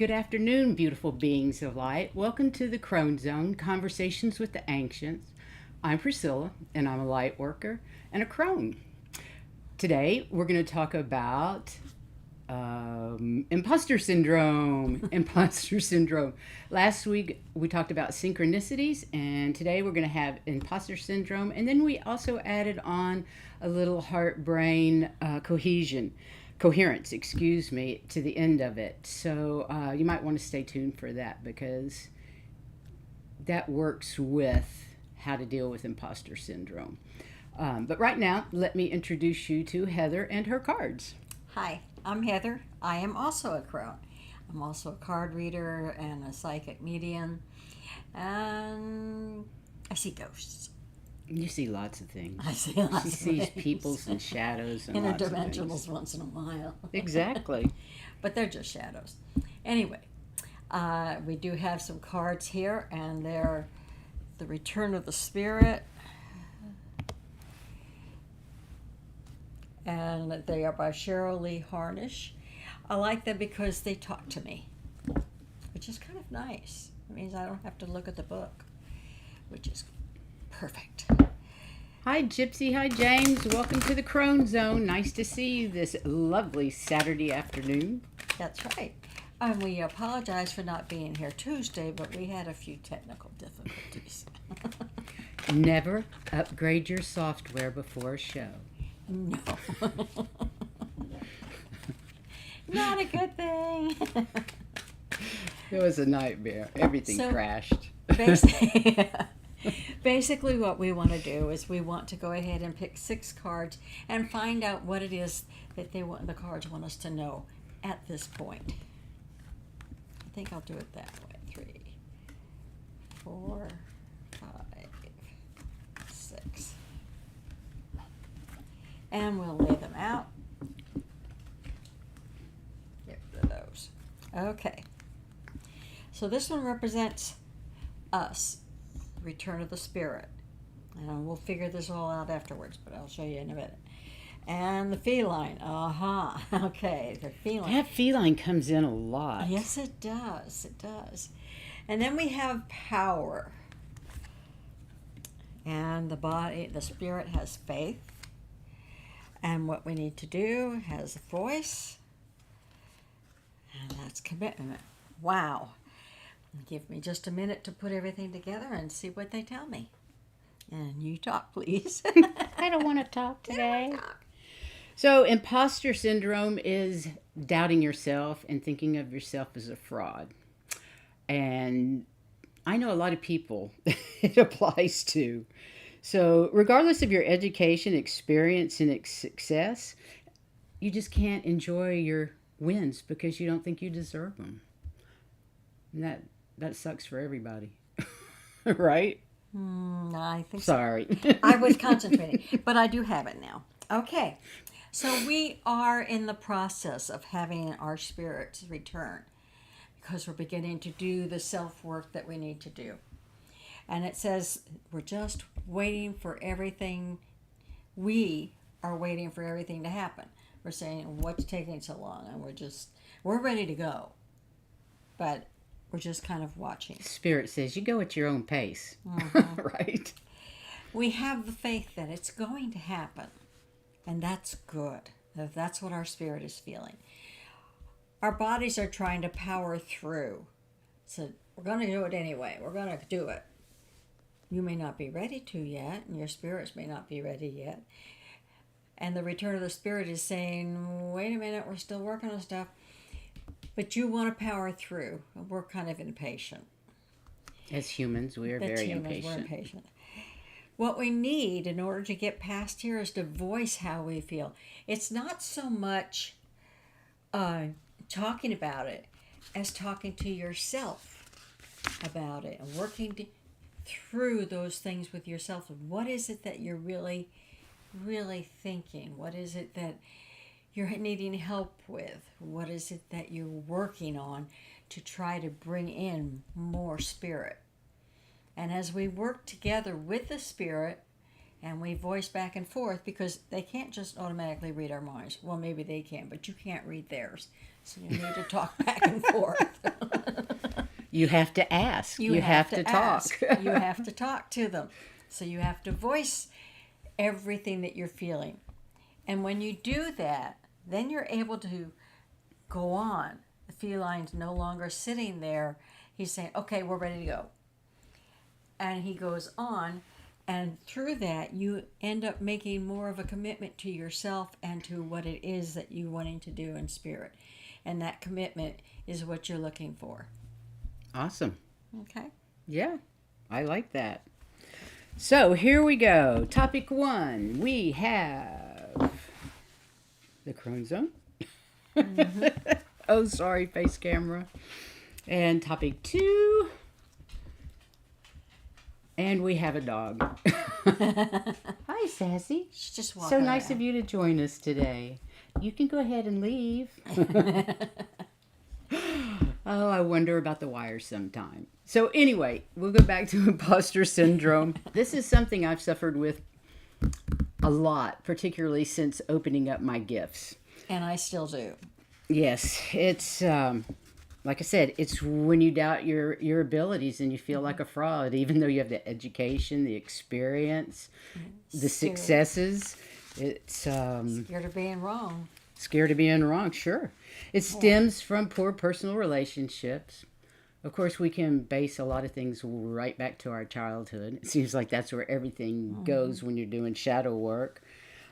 Good afternoon, beautiful beings of light. Welcome to the Crone Zone, Conversations with the Ancients. I'm Priscilla, and I'm a light worker and a crone. Today, we're going to talk about imposter syndrome. Imposter syndrome. Last week, we talked about synchronicities, and today we're going to have imposter syndrome. And then we also added on a little heart-brain coherence, to the end of it. So you might want to stay tuned for that because that works with how to deal with imposter syndrome. But right now, let me introduce you to Heather and her cards. Hi, I'm Heather. I am also a crone. I'm also a card reader and a psychic medium. And I see ghosts. You see lots of things. I see lots of things. She sees peoples and shadows and lots of things. Interdimensionals once in a while. Exactly. But they're just shadows. Anyway, we do have some cards here, and they're the Return of the Spirit. And they are by Cheryl Lee Harnish. I like them because they talk to me, which is kind of nice. It means I don't have to look at the book, which is perfect. Hi, Gypsy. Hi, James. Welcome to the Crone Zone. Nice to see you this lovely Saturday afternoon. That's right. And we apologize for not being here Tuesday, but we had a few technical difficulties. Never upgrade your software before a show. No. Not a good thing. It was a nightmare. Everything crashed. Basically what we want to do is we want to go ahead and pick 6 cards and find out what it is that the cards want us to know at this point. I think I'll do it that way. 3, 4, 5, 6. And we'll lay them out. Get rid of those. Okay. So this one represents us, the Return of the Spirit. And we'll figure this all out afterwards, but I'll show you in a minute. And the feline. Okay, the feline. That feline comes in a lot. Yes, it does. It does. And then we have power. And the spirit has faith. And what we need to do has a voice, and that's commitment. Wow. Give me just a minute to put everything together and see what they tell me. And you talk, please. I don't want to talk today. So imposter syndrome is doubting yourself and thinking of yourself as a fraud. And I know a lot of people it applies to. So regardless of your education, experience, and success, you just can't enjoy your wins because you don't think you deserve them. And that sucks for everybody. Right? I think Sorry. so. I was concentrating, but I do have it now. Okay. So we are in the process of having our spirits return because we're beginning to do the self-work that we need to do. And it says we're just waiting for everything. We are waiting for everything to happen. We're saying, what's taking so long? And we're ready to go. But we're just kind of watching. Spirit says you go at your own pace. Right? We have the faith that it's going to happen. And that's good. That's what our spirit is feeling. Our bodies are trying to power through. So we're going to do it anyway. We're going to do it. You may not be ready to yet, and your spirits may not be ready yet. And the Return of the Spirit is saying, wait a minute, we're still working on stuff. But you want to power through. We're kind of impatient. As humans, we are very impatient. We're impatient. What we need in order to get past here is to voice how we feel. It's not so much talking about it as talking to yourself about it and working through those things with yourself. What is it that you're really, really thinking? What is it that you're needing help with? What is it that you're working on to try to bring in more spirit? And as we work together with the spirit and we voice back and forth, because they can't just automatically read our minds. Well, maybe they can, but you can't read theirs. So you need to talk back and forth. You have to ask. You have to talk. You have to talk to them. So you have to voice everything that you're feeling. And when you do that, then you're able to go on. The feline's no longer sitting there. He's saying, okay, we're ready to go. And he goes on. And through that, you end up making more of a commitment to yourself and to what it is that you're wanting to do in spirit. And that commitment is what you're looking for. Awesome. Okay. Yeah, I like that. So here we go. Topic 1. We have the Crone Zone. Mm-hmm. Oh, sorry, face camera. And topic 2. And we have a dog. Hi, Sassy. She's just walking so nice around. of you to join us today. You can go ahead and leave. Oh, I wonder about the wires sometime. So anyway, we'll go back to imposter syndrome. This is something I've suffered with a lot, particularly since opening up my gifts. And I still do. Yes, it's like I said, it's when you doubt your abilities and you feel like a fraud, even though you have the education, the experience, the successes. It's Scared of being wrong. Scared of being wrong, sure. It stems from poor personal relationships. Of course, we can base a lot of things right back to our childhood. It seems like that's where everything goes when you're doing shadow work.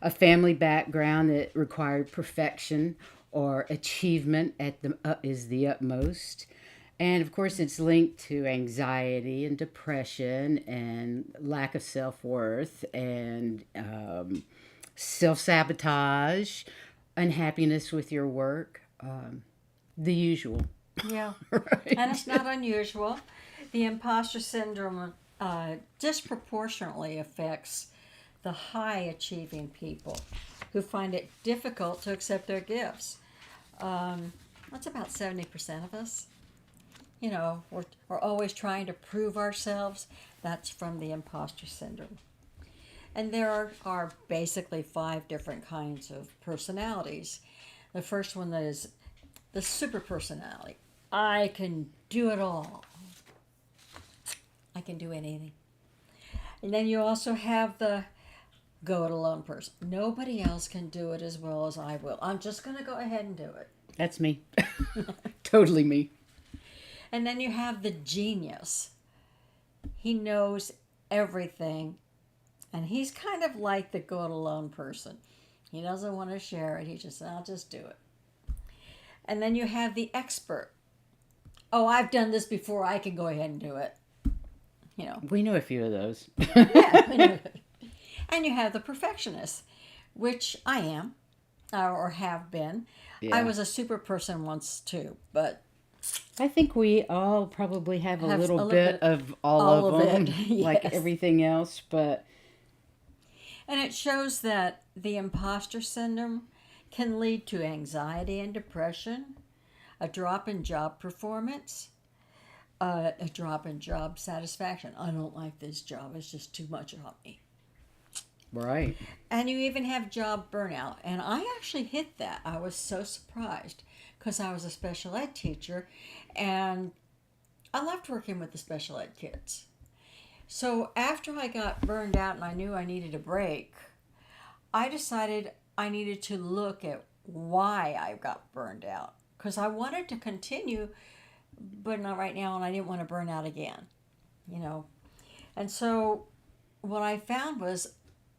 A family background that required perfection or achievement is the utmost. And of course, it's linked to anxiety and depression and lack of self-worth and self-sabotage, unhappiness with your work, the usual. Yeah. Right. And it's not unusual. The imposter syndrome disproportionately affects the high achieving people who find it difficult to accept their gifts. That's about 70% of us. You know, we're always trying to prove ourselves. That's from the imposter syndrome. And there are basically 5 different kinds of personalities. The first one is the super personality. I can do it all. I can do anything. And then you also have the go it alone person. Nobody else can do it as well as I will. I'm just going to go ahead and do it. That's me. Totally me. And then you have the genius. He knows everything. And he's kind of like the go it alone person. He doesn't want to share it. He just says, I'll just do it. And then you have the expert. Oh, I've done this before. I can go ahead and do it. You know. We know a few of those. Yeah. And you have the perfectionist, which I am, or have been. Yeah. I was a super person once too, but I think we all probably have a little bit of all of them, yes. like everything else. But and it shows that the imposter syndrome can lead to anxiety and depression, a drop in job performance, a drop in job satisfaction. I don't like this job. It's just too much on me. right. And you even have job burnout. And I actually hit that. I was so surprised because I was a special ed teacher and I loved working with the special ed kids. So after I got burned out and I knew I needed a break, I decided I needed to look at why I got burned out. Because I wanted to continue, but not right now, and I didn't want to burn out again, you know. And so what I found was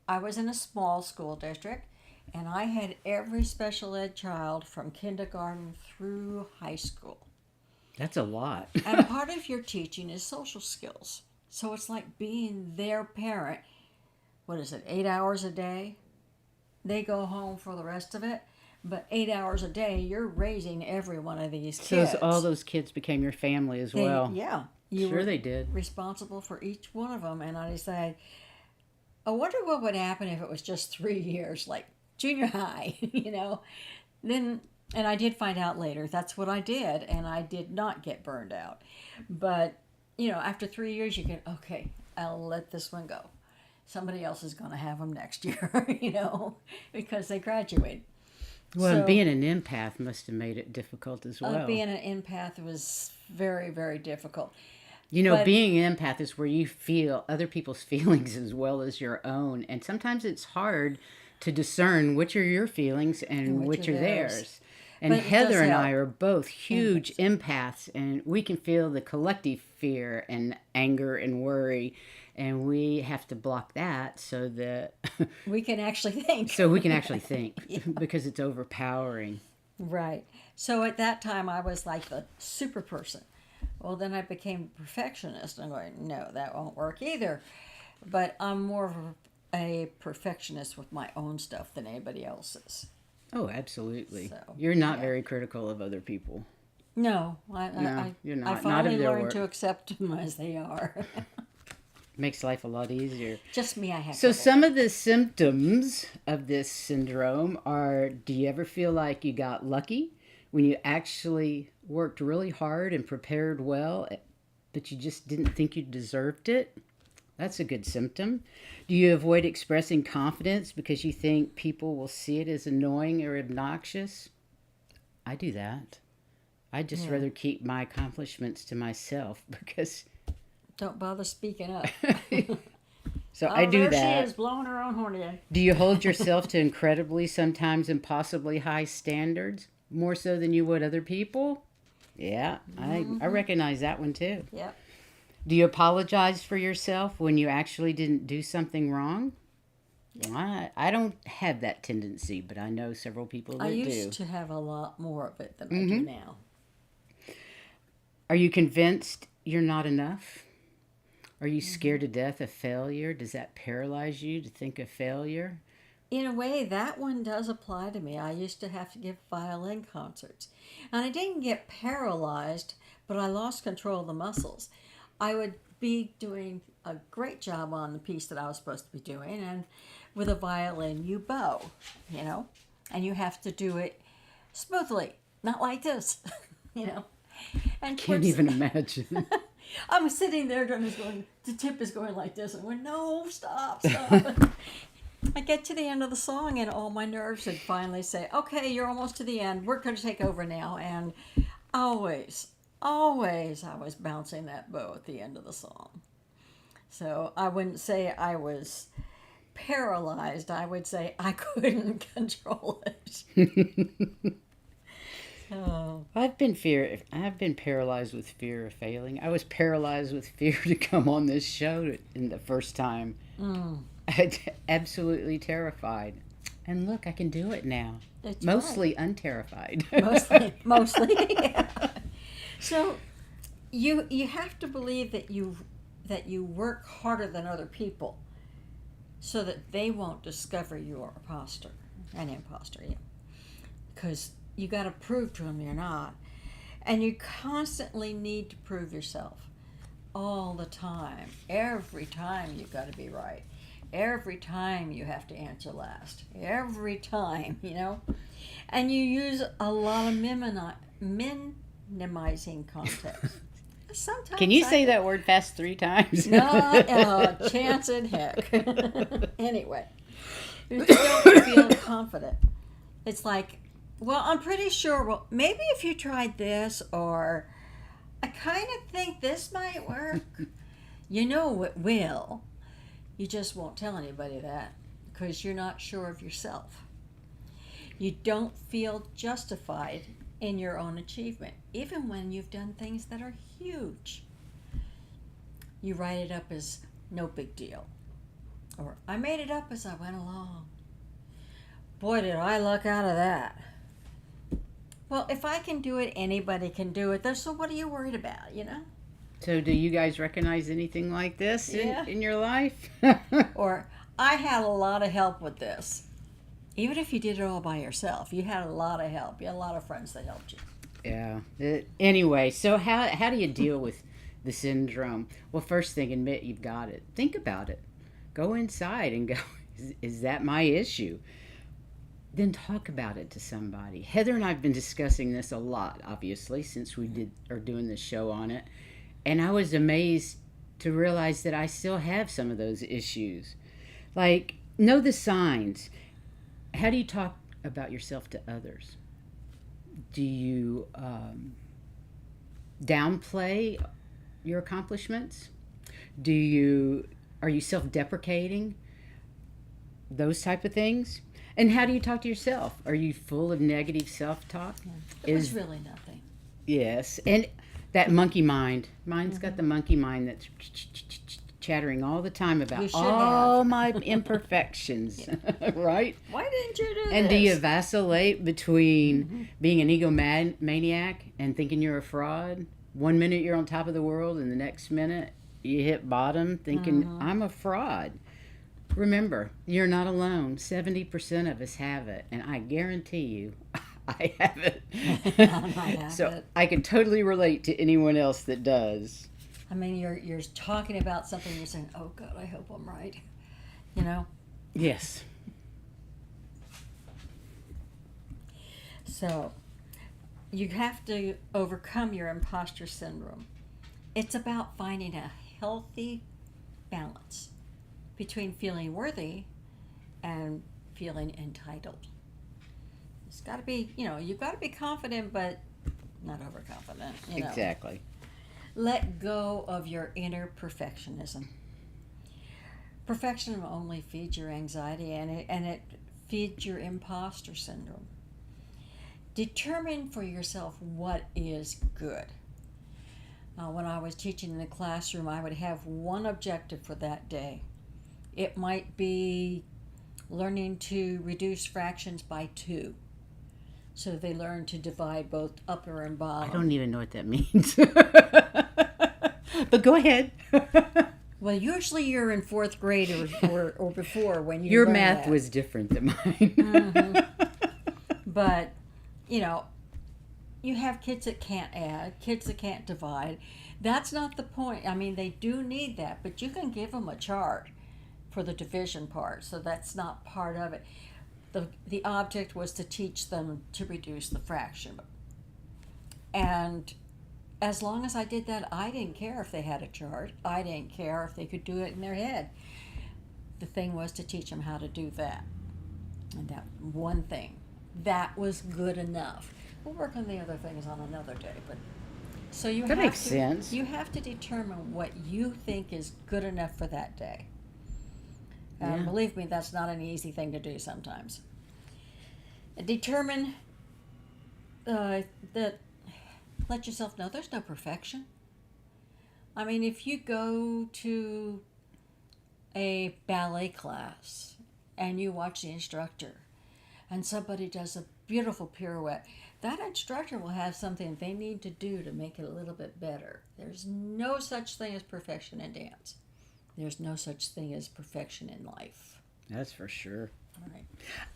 I was in a small school district, and I had every special ed child from kindergarten through high school. That's a lot. And part of your teaching is social skills. So it's like being their parent. What is it, 8 hours a day? They go home for the rest of it. But 8 hours a day, you're raising every one of these kids. So all those kids became your family as well. Yeah. Sure they did. Responsible for each one of them. And I decided, I wonder what would happen if it was just 3 years, like junior high, you know. And I did find out later that's what I did, and I did not get burned out. But, you know, after 3 years, you get, okay, I'll let this one go. Somebody else is going to have them next year, you know, because they graduated. Well, and So being an empath must have made it difficult as well. being an empath was very, very difficult. You know, But being an empath is where you feel other people's feelings as well as your own. And sometimes it's hard to discern which are your feelings and which are theirs. And But it does Heather and I help. are both huge empaths, and we can feel the collective fear and anger and worry. And we have to block that so that We can actually think. so we can actually think because it's overpowering. Right. So at that time, I was like the super person. Well, then I became a perfectionist. I'm going, no, that won't work either. But I'm more of a perfectionist with my own stuff than anybody else's. Oh, absolutely. So, You're not yeah. very critical of other people. No, You're not. I Not finally of their learned work. to accept them as they are. Makes life a lot easier. Just me, I have So to some of the symptoms of this syndrome are, do you ever feel like you got lucky when you actually worked really hard and prepared well, but you just didn't think you deserved it? That's a good symptom. Do you avoid expressing confidence because you think people will see it as annoying or obnoxious? I do that. I'd just rather keep my accomplishments to myself because Don't bother speaking up. so I do there that. she is, blowing her own horn again. Do you hold yourself to incredibly, sometimes impossibly high standards? More so than you would other people? Yeah, I recognize that one too. Yep. Do you apologize for yourself when you actually didn't do something wrong? Well, I don't have that tendency, but I know several people that I do. used to have a lot more of it than I do now. Are you convinced you're not enough? Are you scared to death of failure? Does that paralyze you to think of failure? In a way, that one does apply to me. I used to have to give violin concerts. And I didn't get paralyzed, but I lost control of the muscles. I would be doing a great job on the piece that I was supposed to be doing, and with a violin, you bow, and you have to do it smoothly, not like this, And Can't even imagine. I'm sitting there going, the tip is going like this, and going, no, stop. I get to the end of the song, and all my nerves would finally say, okay, you're almost to the end. We're going to take over now. And always I was bouncing that bow at the end of the song. So I wouldn't say I was paralyzed. I would say I couldn't control it. So, I've been paralyzed with fear of failing. I was paralyzed with fear to come on this show in the first time. Absolutely terrified. And look, I can do it now. That's Mostly unterrified. mostly. Yeah. So you have to believe that you work harder than other people, so that they won't discover you're an imposter. Yeah. Because you got to prove to them you're not, and you constantly need to prove yourself all the time. Every time you've got to be right. Every time you have to answer last. Every time, And you use a lot of minimizing context. Sometimes Can you say that word fast 3 times? Not a chance in heck. Anyway, you don't feel confident. It's like, well, I'm pretty sure, well, maybe if you tried this, or I kind of think this might work. You know it will. You just won't tell anybody that because you're not sure of yourself. You don't feel justified in your own achievement, even when you've done things that are huge. You write it up as no big deal. Or, I made it up as I went along. Boy, did I luck out of that. Well, if I can do it, anybody can do it. So what are you worried about, So do you guys recognize anything like this in your life? Or, I had a lot of help with this. Even if you did it all by yourself, you had a lot of help. You had a lot of friends that helped you. Yeah. Anyway, so how do you deal with the syndrome? Well, first thing, admit you've got it. Think about it. Go inside and go, is that my issue? Then talk about it to somebody. Heather and I have been discussing this a lot, obviously, since we are doing this show on it. And I was amazed to realize that I still have some of those issues. Like, know the signs. How do you talk about yourself to others? Do you downplay your accomplishments? Are you self-deprecating? Those type of things. And how do you talk to yourself? Are you full of negative self-talk? It was really nothing. Yes. And that monkey mind. Mine's got the monkey mind that's chattering all the time about all my imperfections. Right? Why didn't you do And this? do you vacillate between being an egomaniac and thinking you're a fraud? 1 minute you're on top of the world, and the next minute you hit bottom thinking, I'm a fraud. Remember, you're not alone. 70% of us have it, and I guarantee you, I have it. I can totally relate to anyone else that does. I mean, you're talking about something, you're saying, oh God, I hope I'm right. You know? Yes. So, you have to overcome your imposter syndrome. It's about finding a healthy balance between feeling worthy and feeling entitled. It's got to be, you've got to be confident, but not overconfident. Exactly. Let go of your inner perfectionism. Perfectionism only feeds your anxiety, and it feeds your imposter syndrome. Determine for yourself what is good. When I was teaching in the classroom, I would have one objective for that day. It might be learning to reduce fractions by 2. So they learn to divide both upper and bottom. I don't even know what that means. But go ahead. Well, usually you're in 4th grade or before when you Your learn math that. was different than mine. But, you have kids that can't add, kids that can't divide. That's not the point. I mean, they do need that, but you can give them a chart for the division part, so that's not part of it. The object was to teach them to reduce the fraction. And as long as I did that, I didn't care if they had a chart. I didn't care if they could do it in their head. The thing was to teach them how to do that. And that one thing. That was good enough. We'll work on the other things on another day, but so that makes sense. You have to determine what you think is good enough for that day. Believe me, that's not an easy thing to do sometimes. Determine that. Let yourself know there's no perfection. I mean, if you go to a ballet class and you watch the instructor and somebody does a beautiful pirouette, that instructor will have something they need to do to make it a little bit better. There's no such thing as perfection in dance. There's no such thing as perfection in life. That's for sure. All right.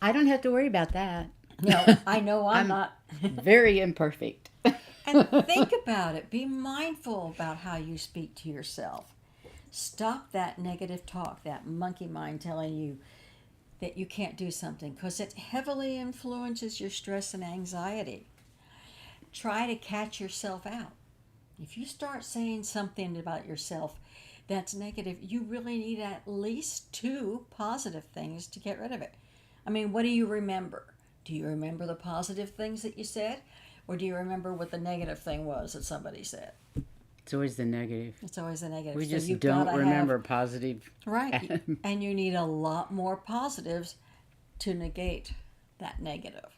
I don't have to worry about that. No, I know I'm not. Very imperfect. And think about it. Be mindful about how you speak to yourself. Stop that negative talk, that monkey mind telling you that you can't do something, because it heavily influences your stress and anxiety. Try to catch yourself out. If you start saying something about yourself that's negative, you really need at least 2 positive things to get rid of it. I mean, what do you remember? Do you remember the positive things that you said? Or do you remember what the negative thing was that somebody said? It's always the negative. It's always the negative. We just don't remember positive. Right. And you need a lot more positives to negate that negative.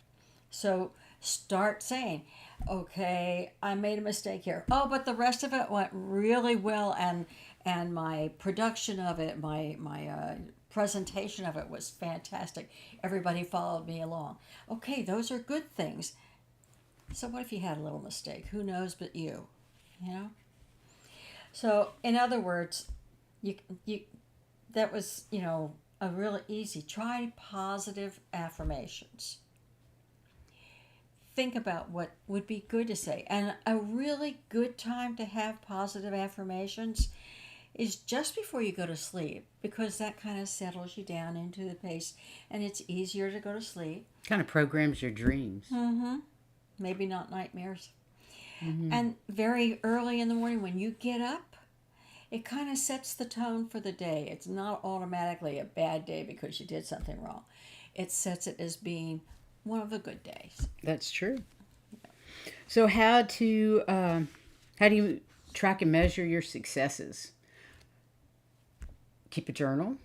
So start saying, okay, I made a mistake here. Oh, but the rest of it went really well, and my production of it, my presentation of it was fantastic. Everybody followed me along. Okay, those are good things. So what if you had a little mistake? Who knows but you, So, in other words, you that was, a really easy. Try positive affirmations. Think about what would be good to say. And a really good time to have positive affirmations is just before you go to sleep, because that kind of settles you down into the pace and it's easier to go to sleep. Kind of programs your dreams. Mm-hmm. Maybe not nightmares. Mm-hmm. And very early in the morning when you get up, it kind of sets the tone for the day. It's not automatically a bad day because you did something wrong. It sets it as being one of the good days. That's true. So how do you track and measure your successes? Keep a journal.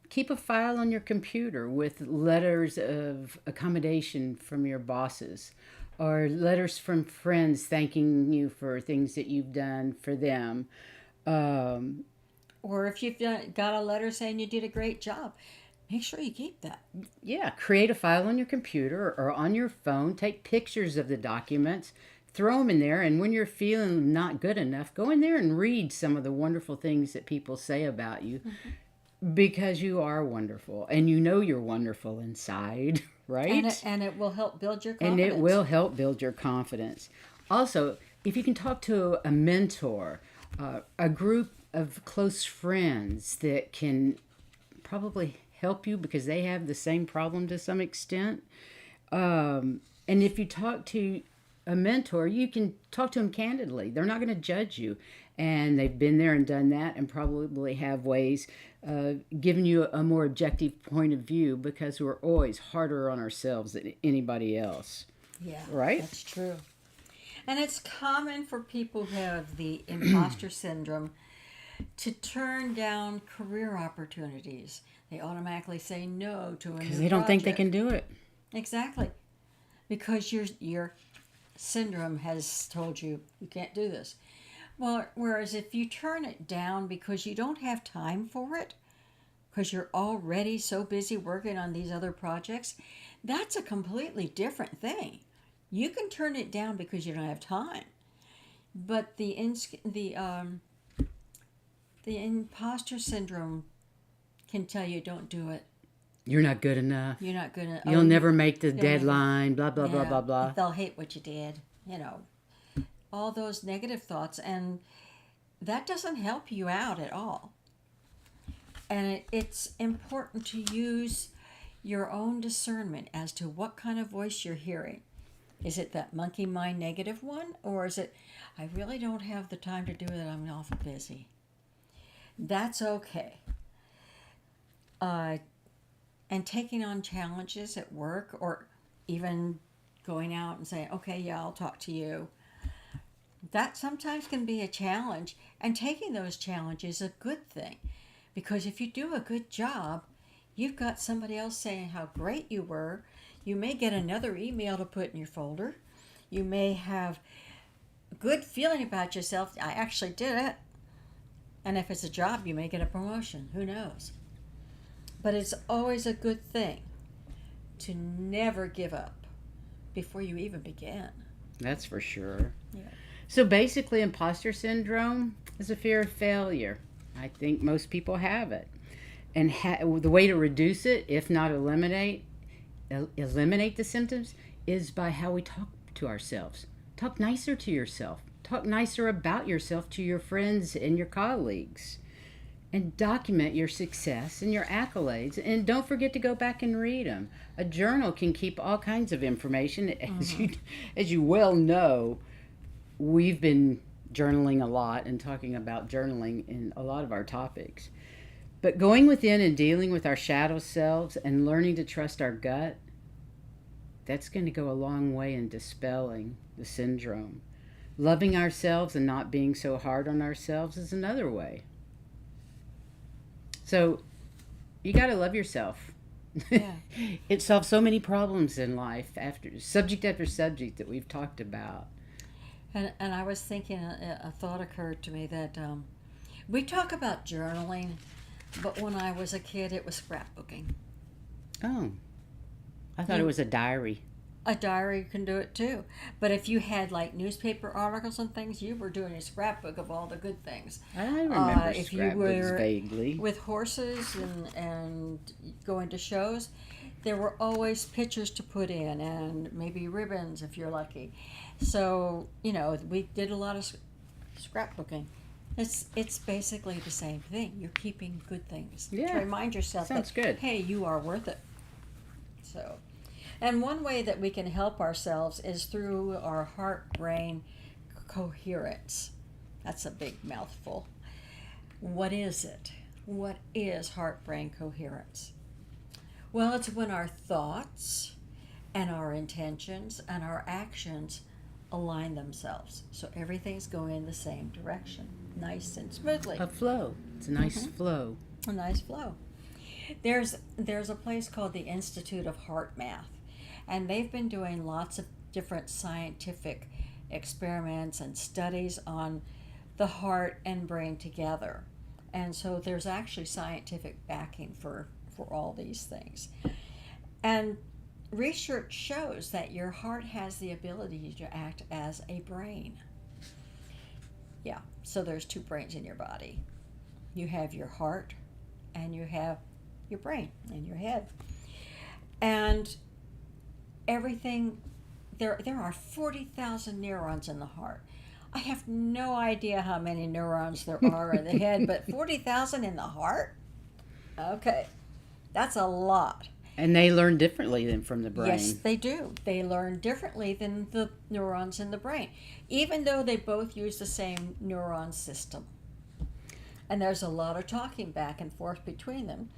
Keep a file on your computer with letters of accommodation from your bosses or letters from friends thanking you for things that you've done for them. Or if you've got a letter saying you did a great job, make sure you keep that. Yeah, create a file on your computer or on your phone. Take pictures of the documents, throw them in there, and when you're feeling not good enough, go in there and read some of the wonderful things that people say about you. Because you are wonderful, and you know you're wonderful inside, right? And it will help build your And confidence. it will help build your confidence. Also, if you can talk to a mentor, a group of close friends that can probably help you because they have the same problem to some extent. And if you talk to a mentor, you can talk to them candidly. They're not going to judge you. And they've been there and done that and probably have ways giving you a more objective point of view because we're always harder on ourselves than anybody else. Yeah, right? That's true. And it's common for people who have the imposter syndrome to turn down career opportunities. They automatically say no to a new Because they don't think they can do it. Exactly. Because your syndrome has told you you can't do this. Well, whereas if you turn it down because you don't have time for it, because you're already so busy working on these other projects, that's a completely different thing. You can turn it down because you don't have time. But the imposter syndrome can tell you don't do it. You're not good enough. You're not good enough. You'll never make the deadline, blah, blah, blah, Yeah, blah, blah. they'll hate what you did, all those negative thoughts, and that doesn't help you out at all. And it's important to use your own discernment as to what kind of voice you're hearing. Is it that monkey mind negative one, or is it, I really don't have the time to do it, I'm awful busy? That's okay. And taking on challenges at work, or even going out and saying, okay, yeah, I'll talk to you. That sometimes can be a challenge, and taking those challenges is a good thing, because if you do a good job, you've got somebody else saying how great you were. You may get another email to put in your folder. You may have a good feeling about yourself. I actually did it. And if it's a job, you may get a promotion. Who knows? But it's always a good thing to never give up before you even begin. That's for sure. Yeah. So basically, imposter syndrome is a fear of failure. I think most people have it. And the way to reduce it, if not eliminate the symptoms, is by how we talk to ourselves. Talk nicer to yourself. Talk nicer about yourself to your friends and your colleagues. And document your success and your accolades. And don't forget to go back and read them. A journal can keep all kinds of information. As you well know, we've been journaling a lot and talking about journaling in a lot of our topics. But going within and dealing with our shadow selves and learning to trust our gut, that's going to go a long way in dispelling the syndrome. Loving ourselves and not being so hard on ourselves is another way. So you got to love yourself. Yeah. It solves so many problems in life after subject that we've talked about. And I was thinking, a thought occurred to me that we talk about journaling, but when I was a kid, it was scrapbooking. Oh, I thought it was a diary. A diary can do it too. But if you had like newspaper articles and things, you were doing a scrapbook of all the good things. I remember if you scrapbooks were vaguely. With horses and going to shows, there were always pictures to put in and maybe ribbons if you're lucky. So, we did a lot of scrapbooking. It's basically the same thing. You're keeping good things. Yeah. To remind yourself Sounds that, good. hey, you are worth it. So, and one way that we can help ourselves is through our heart-brain coherence. That's a big mouthful. What is it? What is heart-brain coherence? Well, it's when our thoughts and our intentions and our actions align themselves. So everything's going in the same direction, nice and smoothly. A flow. It's a nice flow. A nice flow. There's a place called the Institute of Heart Math, and they've been doing lots of different scientific experiments and studies on the heart and brain together. And so there's actually scientific backing for all these things. And research shows that your heart has the ability to act as a brain. Yeah, so there's two brains in your body. You have your heart and you have your brain in your head. And everything, there are 40,000 neurons in the heart. I have no idea how many neurons there are in the head, but 40,000 in the heart? Okay, that's a lot. And they learn differently than from the brain. Yes, they do. They learn differently than the neurons in the brain, even though they both use the same neuron system. And there's a lot of talking back and forth between them.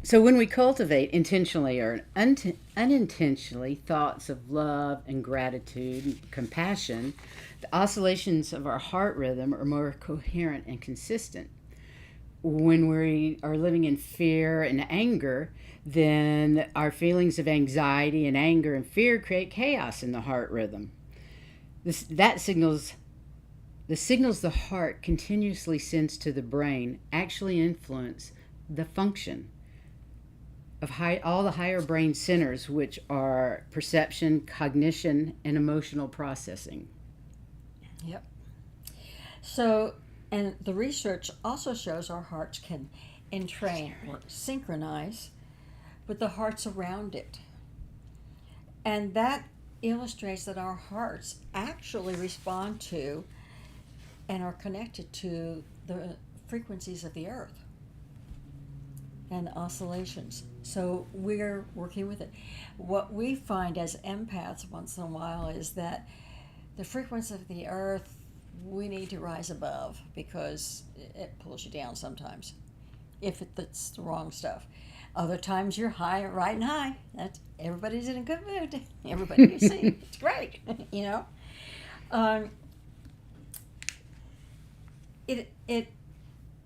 So when we cultivate intentionally or unintentionally thoughts of love and gratitude and compassion, the oscillations of our heart rhythm are more coherent and consistent. When we are living in fear and anger, then our feelings of anxiety and anger and fear create chaos in the heart rhythm. The signals the heart continuously sends to the brain actually influence the function of all the higher brain centers, which are perception, cognition, and emotional processing. Yep. So, and the research also shows our hearts can entrain or synchronize with the hearts around it. And that illustrates that our hearts actually respond to and are connected to the frequencies of the earth and oscillations. So we're working with it. What we find as empaths once in a while is that the frequency of the earth we need to rise above, because it pulls you down sometimes if it's the wrong stuff. Other times you're high, riding high. That's everybody's in a good mood. Everybody you see, it's great, you know.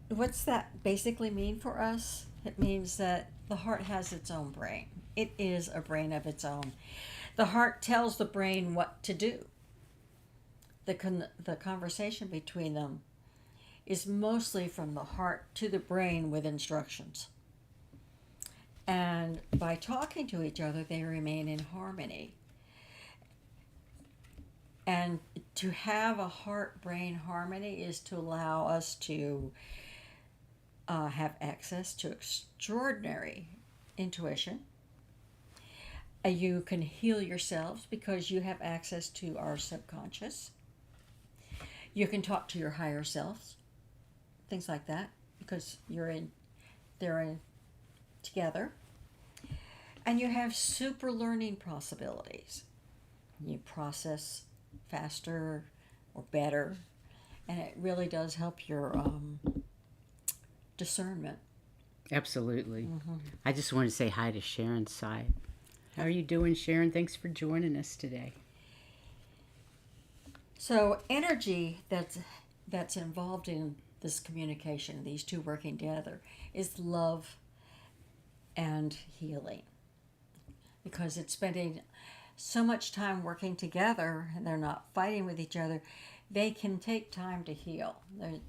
What's that basically mean for us? It means that the heart has its own brain. It is a brain of its own. The heart tells the brain what to do. The conversation between them is mostly from the heart to the brain with instructions. And by talking to each other, they remain in harmony. And to have a heart-brain harmony is to allow us to have access to extraordinary intuition. You can heal yourselves because you have access to our subconscious. You can talk to your higher selves, things like that, because they're in together. And you have super learning possibilities. You process faster or better, and it really does help your discernment. Absolutely. Mm-hmm. I just want to say hi to Sharon's side. How are you doing, Sharon? Thanks for joining us today. So energy that's involved in this communication, these two working together, is love and healing. Because it's spending so much time working together and they're not fighting with each other, they can take time to heal.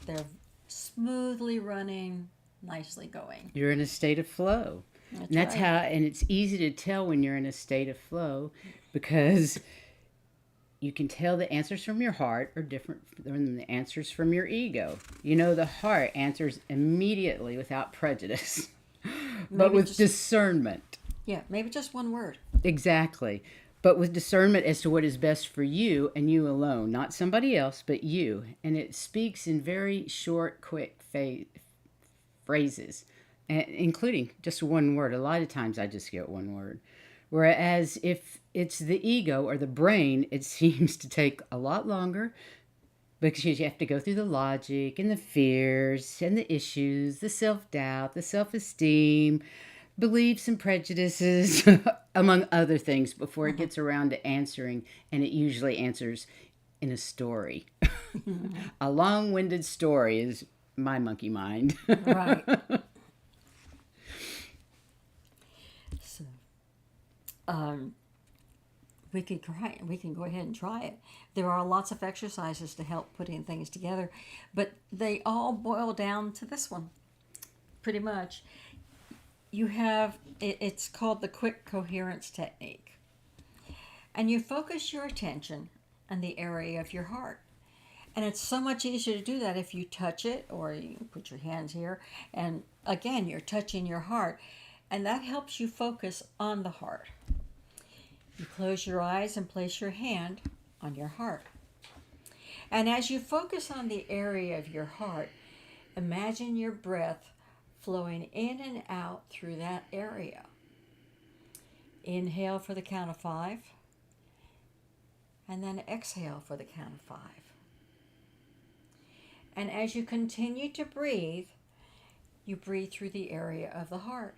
They're smoothly running, nicely going. You're in a state of flow. That's right. and it's easy to tell when you're in a state of flow, because you can tell the answers from your heart are different than the answers from your ego. You know, the heart answers immediately without prejudice, but with discernment. Yeah, maybe just one word. Exactly. But with discernment as to what is best for you and you alone, not somebody else, but you. And it speaks in very short, quick phrases, including just one word. A lot of times I just get one word. Whereas if it's the ego or the brain, it seems to take a lot longer, because you have to go through the logic and the fears and the issues, the self-doubt, the self-esteem, beliefs and prejudices, among other things, before it gets around to answering. And it usually answers in a story. A long-winded story is my monkey mind. Right. So, we can try. We can go ahead and try it. There are lots of exercises to help putting things together, but they all boil down to this one, pretty much. You have it's called the quick coherence technique, and you focus your attention on the area of your heart. And it's so much easier to do that if you touch it, or you put your hands here, and again, you're touching your heart, and that helps you focus on the heart. You close your eyes and place your hand on your heart. And as you focus on the area of your heart, imagine your breath flowing in and out through that area. Inhale for the count of 5, and then exhale for the count of 5. And as you continue to breathe, you breathe through the area of the heart.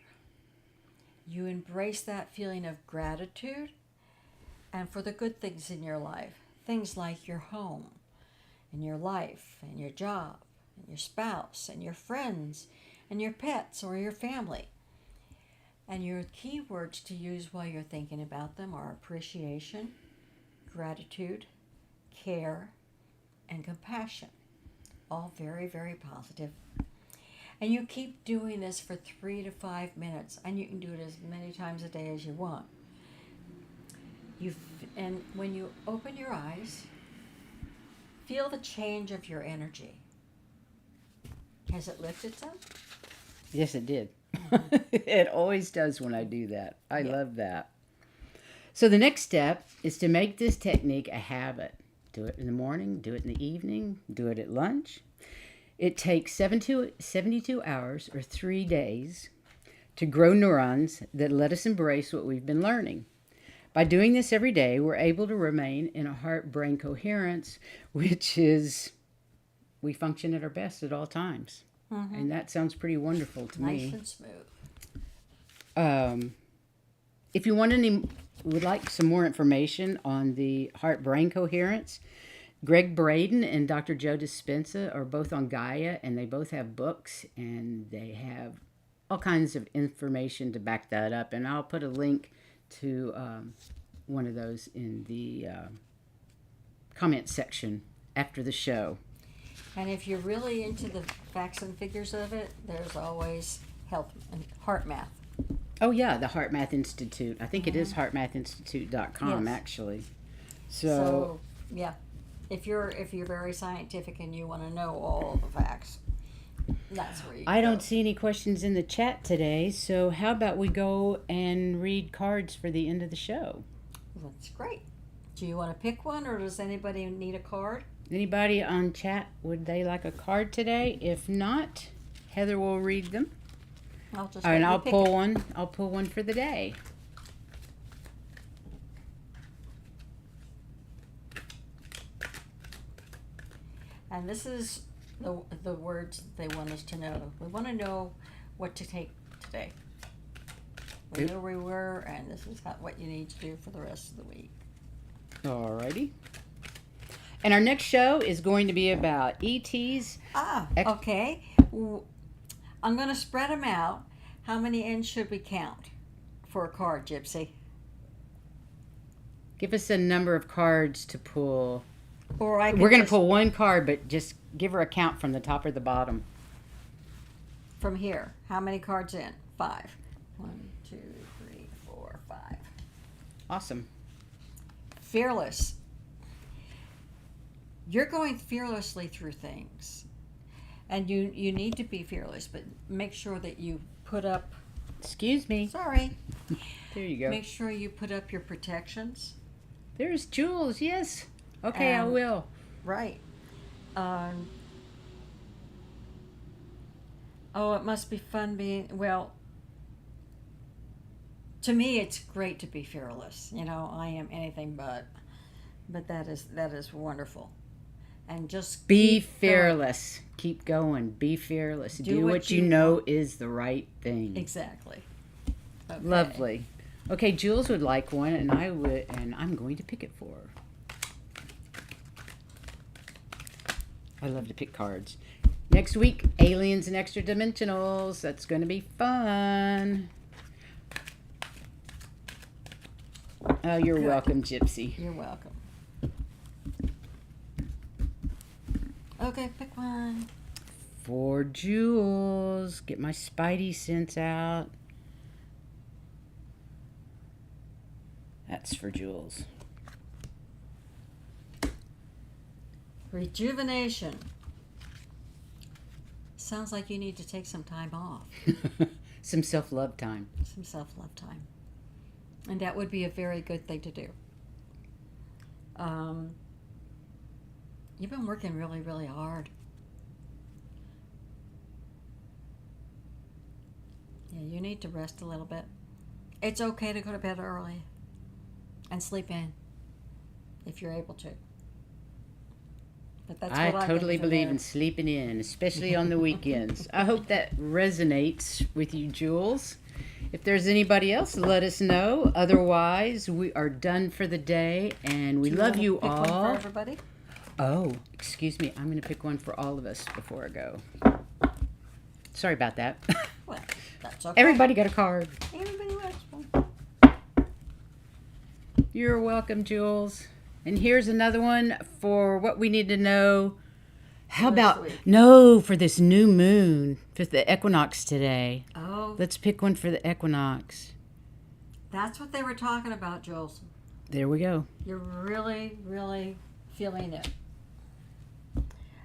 You embrace that feeling of gratitude and for the good things in your life. Things like your home, and your life, and your job, and your spouse, and your friends, and your pets or your family. And your key words to use while you're thinking about them are appreciation, gratitude, care, and compassion. All very, very positive. And you keep doing this for 3 to 5 minutes, and you can do it as many times a day as you want. And when you open your eyes, feel the change of your energy. Has it lifted some? Yes, it did. It always does when I do that. I love that. So the next step is to make this technique a habit. Do it in the morning, do it in the evening, do it at lunch. It takes 72 hours or 3 days to grow neurons that let us embrace what we've been learning. By doing this every day, we're able to remain in a heart-brain coherence, which is we function at our best at all times. Mm-hmm. And that sounds pretty wonderful to me. Nice and smooth. If you would like some more information on the heart-brain coherence, Greg Braden and Dr. Joe Dispenza are both on Gaia, and they both have books, and they have all kinds of information to back that up. And I'll put a link to one of those in the comment section after the show. And if you're really into the facts and figures of it, there's always health and heart math. Oh yeah, the Heart Math Institute. I think it is heartmathinstitute.com, yes. Actually. So yeah, if you're very scientific and you want to know all the facts, that's where you go. I don't see any questions in the chat today, so how about we go and read cards for the end of the show? That's great. Do you want to pick one, or does anybody need a card? Anybody on chat, would they like a card today? If not, Heather will read them. I'll pull one. I'll pull one for the day. And this is the words they want us to know. We want to know what to take today. We knew where we were, and this is what you need to do for the rest of the week. Alrighty. And our next show is going to be about ETs. Okay. I'm going to spread them out. How many ends should we count for a card, Gypsy? Give us a number of cards to pull. Or we're going to pull one card, but just give her a count from the top or the bottom. From here. How many cards in? 5. 1, 2, 3, 4, 5. Awesome. Fearless. You're going fearlessly through things. And you need to be fearless, but make sure that you put up... Excuse me. Sorry. There you go. Make sure you put up your protections. There's Jules, yes. Okay, I will. Right. It must be fun being... Well, to me, it's great to be fearless. You know, I am anything but that is wonderful. And just be fearless. Keep going. Be fearless. Do what you know is the right thing. Exactly. Okay. Lovely. Okay, Jules would like one, and I'm going to pick it for her. I love to pick cards. Next week, aliens and extra dimensionals. That's going to be fun. Oh, you're Good. welcome, Gypsy. You're welcome. Okay, pick one. For Jules. Get my spidey sense out. That's for Jules. Rejuvenation. Sounds like you need to take some time off. Some self-love time. Some self-love time. And that would be a very good thing to do. You've been working really, really hard. Yeah, you need to rest a little bit. It's okay to go to bed early and sleep in if you're able to. But that's I what totally get from believe there. in sleeping in, especially on the weekends. I hope that resonates with you, Jules. If there's anybody else, let us know. Otherwise, we are done for the day, and we Do love wanna you pick one all. for everybody? Oh, excuse me. I'm going to pick one for all of us before I go. Sorry about that. Well, that's okay. Everybody got a card. Everybody wants one. You're welcome, Jules. And here's another one for what we need to know. How Next about, week. no, for this new moon, for the equinox today. Oh, Let's pick one for the equinox. that's what they were talking about, Jules. There we go. You're really, really feeling it.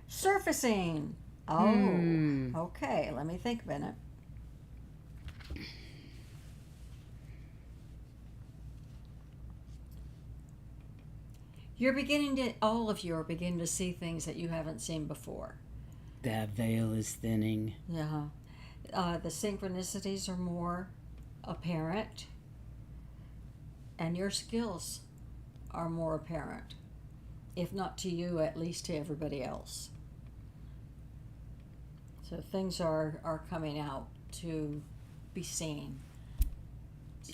Surfacing. Oh, okay. Let me think a minute. All of you are beginning to see things that you haven't seen before. That veil is thinning. Yeah. The synchronicities are more apparent, and your skills are more apparent. If not to you, at least to everybody else. So things are coming out to be seen.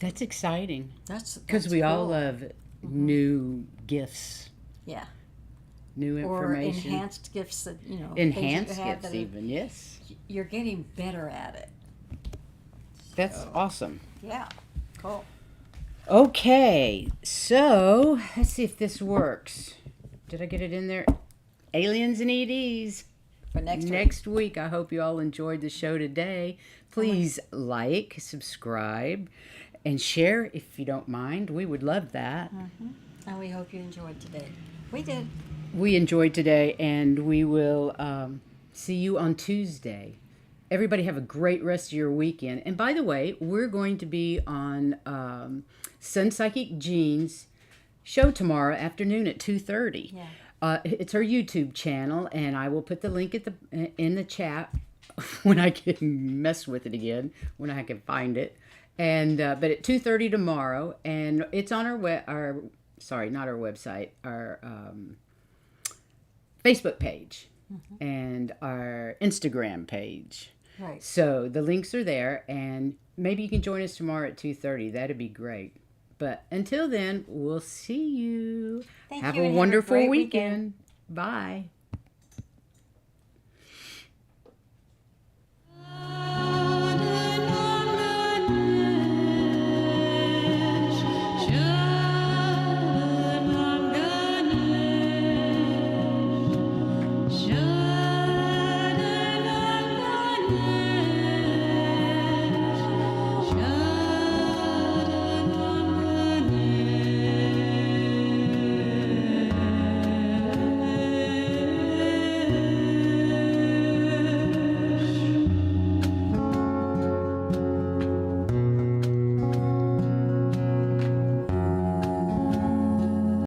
That's exciting. That's Because we all cool. love new gifts, Yeah. new Or information. enhanced gifts that, things that Enhanced you have gifts that are- even, yes. You're getting better at it. That's So, awesome. Yeah. Cool. Okay, so let's see if this works. Did I get it in there? Aliens and EDs. For next Next week, I hope you all enjoyed the show today. Please like, subscribe, and share if you don't mind. We would love that. week. And we hope you enjoyed today. We did. We enjoyed today, and we will see you on Tuesday. Everybody have a great rest of your weekend. And by the way, we're going to be on Sun Psychic Jean's show tomorrow afternoon at 2:30. Yeah. It's our YouTube channel, and I will put the link in the chat when I can mess with it again, when I can find it. And but at 2:30 tomorrow, and it's on our not our website, our Facebook page and our Instagram page. Right. So the links are there, and maybe you can join us tomorrow at 2:30. That'd be great. But until then, we'll see you. Thank Have you, a and have a wonderful great weekend. Bye.